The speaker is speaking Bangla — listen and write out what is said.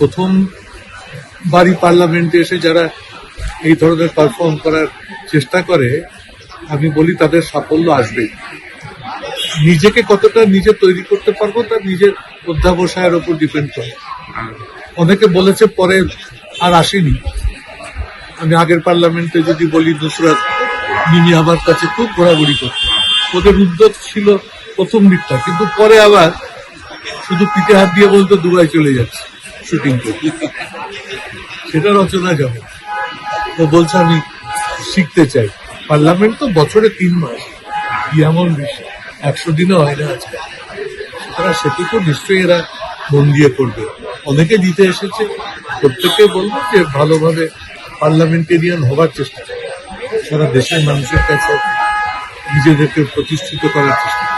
প্রথম বাড়ি পার্লামেন্টে এসে যারা এই ধরনের পারফর্ম করার চেষ্টা করে, আমি বলি তাদের সাফল্য আসবে। নিজেকে কতটা নিজে তৈরি করতে পারবো তার নিজের অধ্যাবসায়ের ওপর ডিপেন্ড করে। অনেকে বলেছে পরে আর আসেনি। আমি আগের পার্লামেন্টে যদি বলি, নুসরাত মিমি আমার কাছে খুব ঘোরাঘুরি করতো। ওদের উদ্যোগ ছিল প্রথম দিকটা, কিন্তু পরে আবার শুধু পিঠে হাত দিয়ে বলতো দুবাই চলে যাচ্ছে শুটিং করতে। সেটা রচনা যাবে। ও বলছে আমি শিখতে চাই। পার্লামেন্ট তো বছরে 3 মাস, কি এমন বিষয়, 100 দিনও হয় না আজকে। সুতরাং সেটুকু নিশ্চয়ই এরা মন দিয়ে করবে। অনেকে দিতে এসেছে, প্রত্যেককে বলবো যে ভালোভাবে পার্লামেন্টেরিয়ান হবার চেষ্টা করে, সারা দেশের মানুষের কাছে নিজেদেরকে প্রতিষ্ঠিত করার চেষ্টা করে।